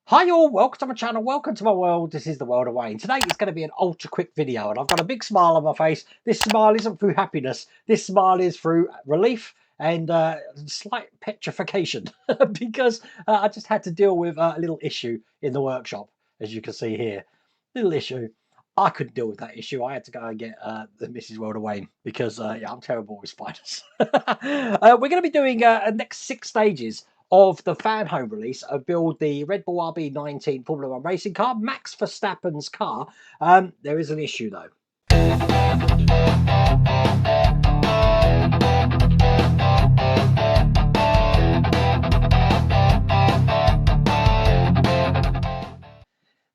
Hi all, welcome to my channel, welcome to my world. This is the world of Wayne. Today it's going to be an ultra quick video and I've got a big smile on my face. This smile isn't through happiness, this smile is through relief and slight petrification because I just had to deal with a little issue in the workshop, as you can see here. Little issue. I couldn't deal with that issue. I had to go and get the Mrs. World of Wayne because yeah, I'm terrible with spiders. We're going to be doing next 6 stages of the Fanhome release of build the Red Bull RB19 Formula 1 racing car, Max Verstappen's car. There is an issue though.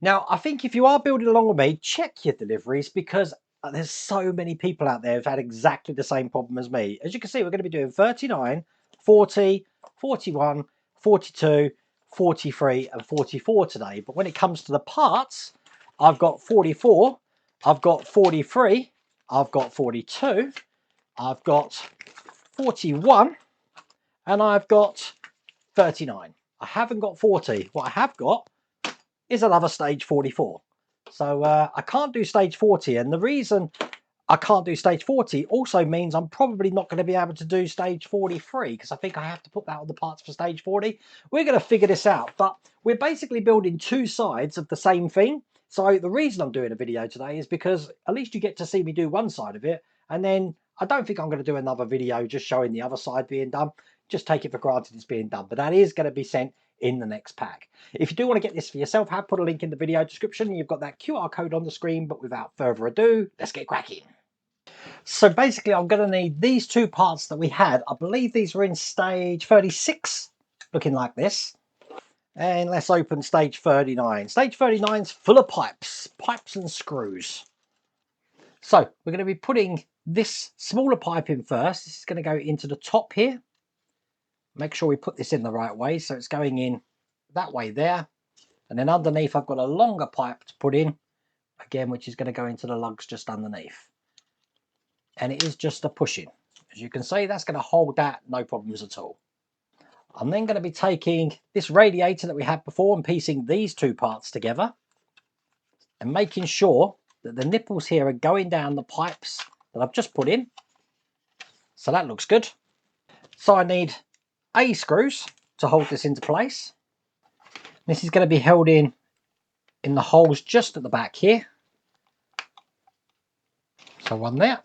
Now, I think if you are building along with me, check your deliveries because there's so many people out there who've had exactly the same problem as me. As you can see, we're going to be doing 39, 40, 41, 42, 43 and 44 today. But when it comes to the parts, I've got 44, I've got 43, I've got 42, I've got 41 and I've got 39. I haven't got 40. What I have got is another stage 44. So I can't do stage 40, and the reason I can't do stage 40 also means I'm probably not going to be able to do stage 43 because I think I have to put that on the parts for stage 40. We're going to figure this out, but we're basically building 2 sides of the same thing. So the reason I'm doing a video today is because at least you get to see me do one side of it, and then I don't think I'm going to do another video just showing the other side being done. Just take it for granted it's being done, but that is going to be sent in the next pack. If you do want to get this for yourself, I have put a link in the video description. You've got that QR code on the screen, but without further ado, let's get cracking. So basically, I'm going to need these 2 parts that we had. I believe these were in stage 36, looking like this. And let's open stage 39. Stage 39 is full of pipes and screws. So we're going to be putting this smaller pipe in first. This is going to go into the top here. Make sure we put this in the right way, so it's going in that way there. And then underneath I've got a longer pipe to put in, again, which is going to go into the lugs just underneath. And it is just a pushing. As you can see, that's going to hold that, no problems at all. I'm then going to be taking this radiator that we had before and piecing these 2 parts together and making sure that the nipples here are going down the pipes that I've just put in. So that looks good. So I need A screws to hold this into place. This is going to be held in the holes just at the back here. So one there.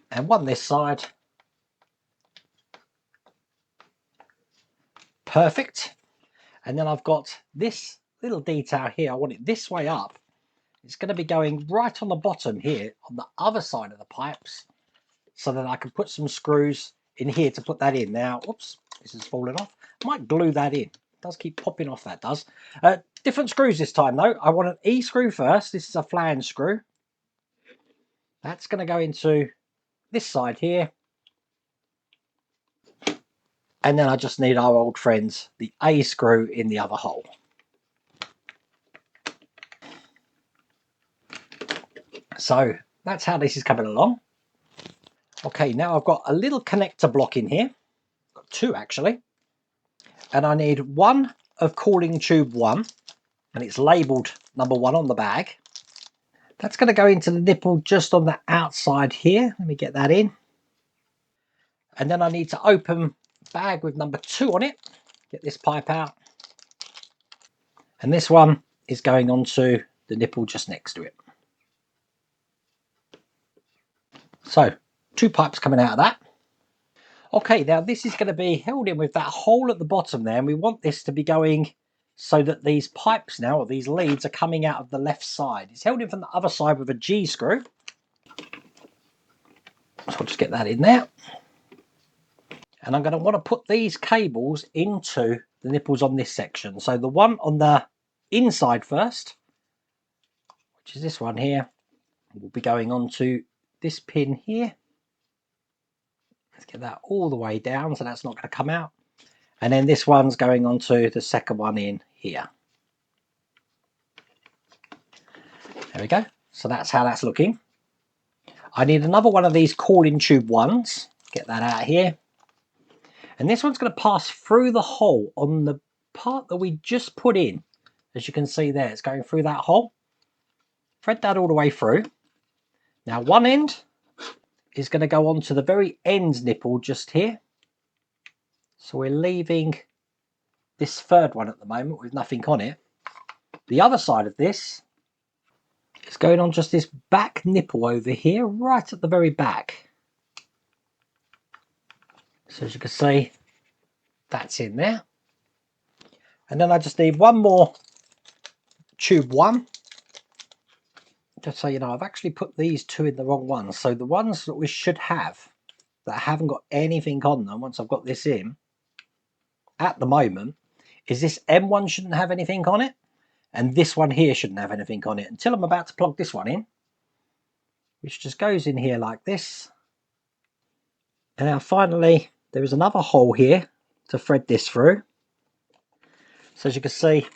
And one this side. Perfect. And then I've got this little detail here. I want it this way up. It's going to be going right on the bottom here on the other side of the pipes, so that I can put some screws in here to put that in. Now, oops, this is falling off. I might glue that in. It does keep popping off, that does. Different screws this time though. I want an E screw first. This is a flange screw. That's going to go into this side here. And then I just need our old friends, the A screw in the other hole. So that's how this is coming along. Okay, now I've got a little connector block in here. Got 2 actually. And I need one of cooling tube 1. And it's labelled number 1 on the bag. That's going to go into the nipple just on the outside here. Let me get that in. And then I need to open bag with number 2 on it. Get this pipe out. And this one is going onto the nipple just next to it. So 2 pipes coming out of that. Okay, now this is going to be held in with that hole at the bottom there, and we want this to be going so that these pipes now, or these leads, are coming out of the left side. It's held in from the other side with a G screw. So I'll just get that in there. And I'm going to want to put these cables into the nipples on this section. So the one on the inside first, which is this one here, will be going onto this pin here. Let's get that all the way down so that's not going to come out. And then this one's going onto the second one in here. There we go. So that's how that's looking. I need another one of these cooling tube 1s. Get that out here. And this one's going to pass through the hole on the part that we just put in. As you can see there, it's going through that hole. Thread that all the way through. Now one end is going to go on to the very end nipple just here. So we're leaving this third one at the moment with nothing on it. The other side of this is going on just this back nipple over here, right at the very back. So as you can see, that's in there. And then I just need one more tube one. Just so you know, I've actually put these two in the wrong ones. So the ones that we should have that haven't got anything on them, once I've got this in, at the moment, is this M1 shouldn't have anything on it. And this one here shouldn't have anything on it until I'm about to plug this one in, which just goes in here like this. And now finally, there is another hole here to thread this through. So as you can see,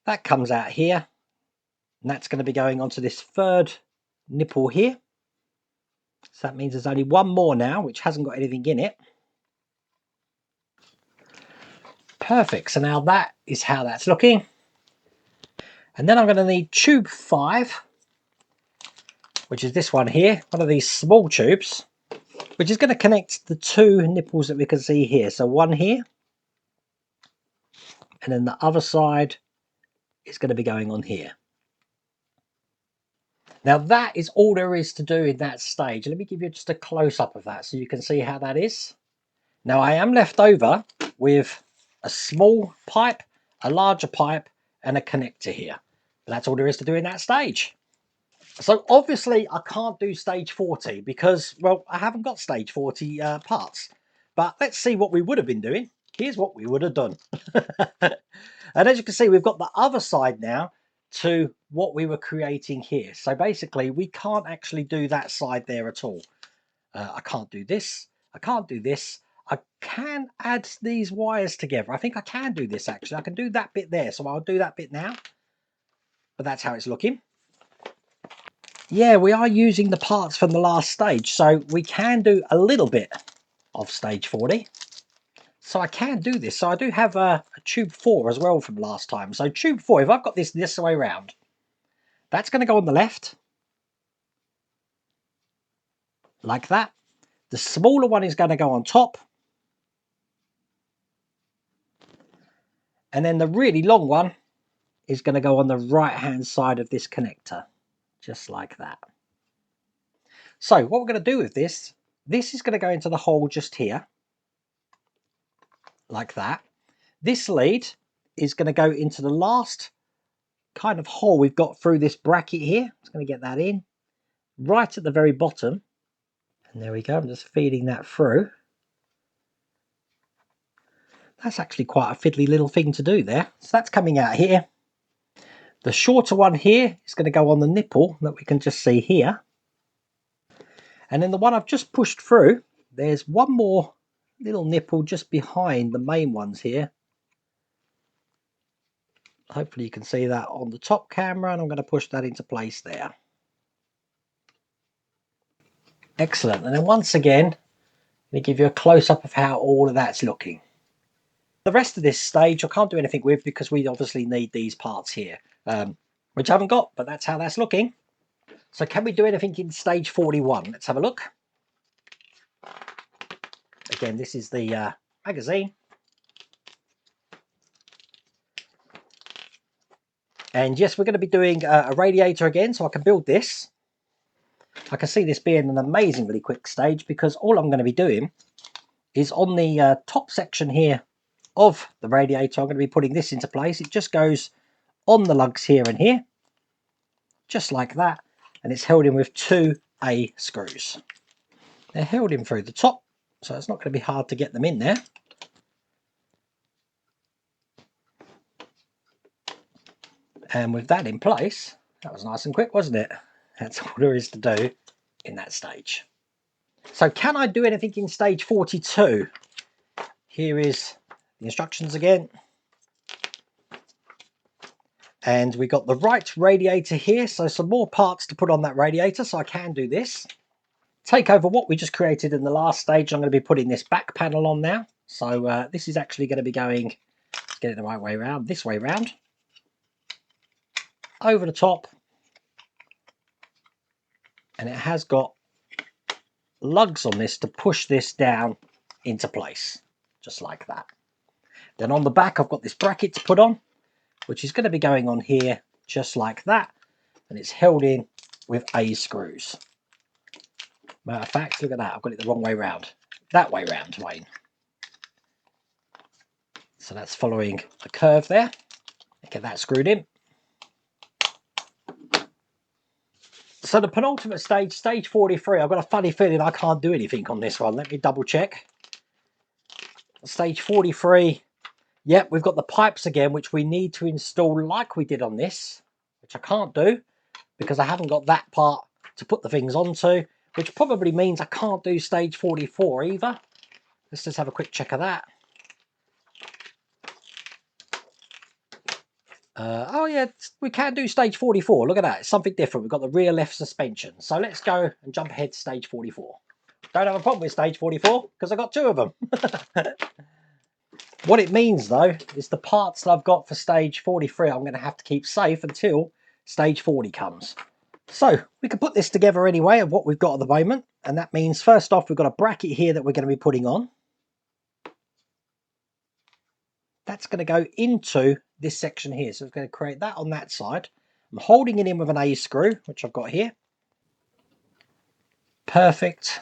that comes out here, and that's going to be going onto this third nipple here. So that means there's only one more now, which hasn't got anything in it. Perfect. So now that is how that's looking. And then I'm going to need tube 5, which is this one here, one of these small tubes, which is going to connect the two nipples that we can see here. So one here, and then the other side is going to be going on here. Now that is all there is to do in that stage. Let me give you just a close-up of that so you can see how that is. Now I am left over with a small pipe, a larger pipe, and a connector here. But that's all there is to do in that stage. So obviously I can't do stage 40 because, well, I haven't got stage 40 parts. But let's see what we would have been doing. Here's what we would have done. And as you can see, we've got the other side now to what we were creating here. So basically, we can't actually do that side there at all. I can't do this. I can't do this. I can add these wires together. I think I can do this actually. I can do that bit there. So I'll do that bit now. But that's how it's looking. Yeah, we are using the parts from the last stage. So we can do a little bit of stage 40. So I can do this. So I do have a tube 4 as well from last time. So tube 4, if I've got this way around, that's going to go on the left. Like that. The smaller one is going to go on top. And then the really long one is going to go on the right hand side of this connector. Just like that. So what we're going to do with this is going to go into the hole just here. Like that. This lead is going to go into the last kind of hole we've got through this bracket here. I'm just going to get that in right at the very bottom, and there we go. I'm just feeding that through. That's actually quite a fiddly little thing to do there. So that's coming out here. The shorter one here is going to go on the nipple that we can just see here, and then the one I've just pushed through, there's one more little nipple just behind the main ones here. Hopefully you can see that on the top camera, and I'm going to push that into place there. Excellent. And then once again, let me give you a close-up of how all of that's looking. The rest of this stage I can't do anything with because we obviously need these parts here, which I haven't got, but that's how that's looking. So can we do anything in stage 41? Let's have a look. Again, this is the magazine. And yes, we're going to be doing a radiator again, so I can build this. I can see this being an amazingly quick stage because all I'm going to be doing is on the top section here of the radiator, I'm going to be putting this into place. It just goes on the lugs here and here, just like that, and it's held in with 2A screws. They're held in through the top, so it's not going to be hard to get them in there. And with that in place, that was nice and quick, wasn't it? That's all there is to do in that stage. So can I do anything in stage 42? Here is the instructions again. And we got the right radiator here, so some more parts to put on that radiator, so I can do this. Take over what we just created in the last stage. I'm going to be putting this back panel on now. So this is actually going to be going, let's get it the right way around, this way round, over the top, and it has got lugs on this to push this down into place, just like that. Then on the back I've got this bracket to put on, which is going to be going on here just like that, and it's held in with A screws. Matter of fact, look at that, I've got it the wrong way round, that way round, Wayne. So that's following a curve there. Get that screwed in. So the penultimate stage, stage 43, I've got a funny feeling I can't do anything on this one. Let me double check. Stage 43, yep, we've got the pipes again, which we need to install like we did on this, which I can't do because I haven't got that part to put the things onto, which probably means I can't do stage 44 either. Let's just have a quick check of that. Oh yeah, we can do stage 44. Look at that, it's something different. We've got the rear left suspension. So let's go and jump ahead to stage 44. Don't have a problem with stage 44 because I got two of them. What it means though is the parts that I've got for stage 43 I'm going to have to keep safe until stage 40 comes. So we can put this together anyway of what we've got at the moment, and that means first off we've got a bracket here that we're going to be putting on. That's going to go into this section here, so it's going to create that on that side. I'm holding it in with an A screw, which I've got here. Perfect.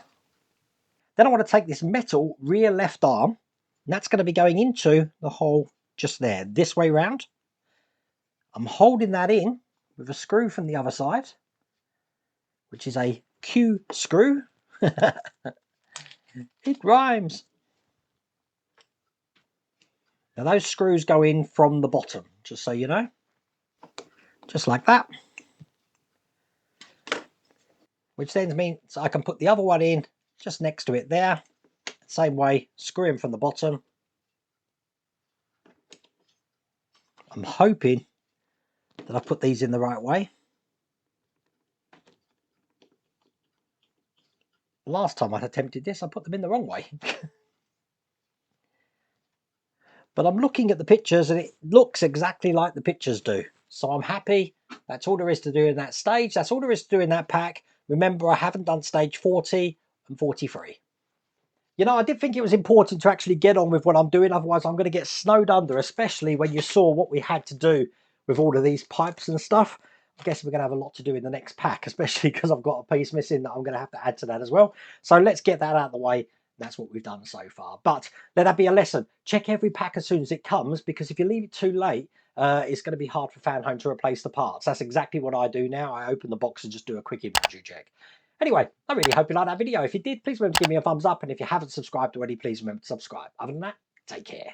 Then I want to take this metal rear left arm, and that's going to be going into the hole just there, this way round. I'm holding that in with a screw from the other side, which is a Q screw. It rhymes. Now those screws go in from the bottom, just so you know. Just like that. Which then means I can put the other one in just next to it there. Same way, screw in from the bottom. I'm hoping that I've put these in the right way. Last time I attempted this, I put them in the wrong way. But I'm looking at the pictures and it looks exactly like the pictures do. So I'm happy. That's all there is to do in that stage. That's all there is to do in that pack. Remember, I haven't done stage 40 and 43. You know, I did think it was important to actually get on with what I'm doing. Otherwise, I'm going to get snowed under, especially when you saw what we had to do with all of these pipes and stuff. I guess we're going to have a lot to do in the next pack, especially because I've got a piece missing that I'm going to have to add to that as well. So let's get that out of the way. That's what we've done so far. But let that be a lesson. Check every pack as soon as it comes, because if you leave it too late, it's going to be hard for Fanhome to replace the parts. That's exactly what I do now. I open the box and just do a quick inventory check. Anyway, I really hope you liked that video. If you did, please remember to give me a thumbs up. And if you haven't subscribed already, please remember to subscribe. Other than that, take care.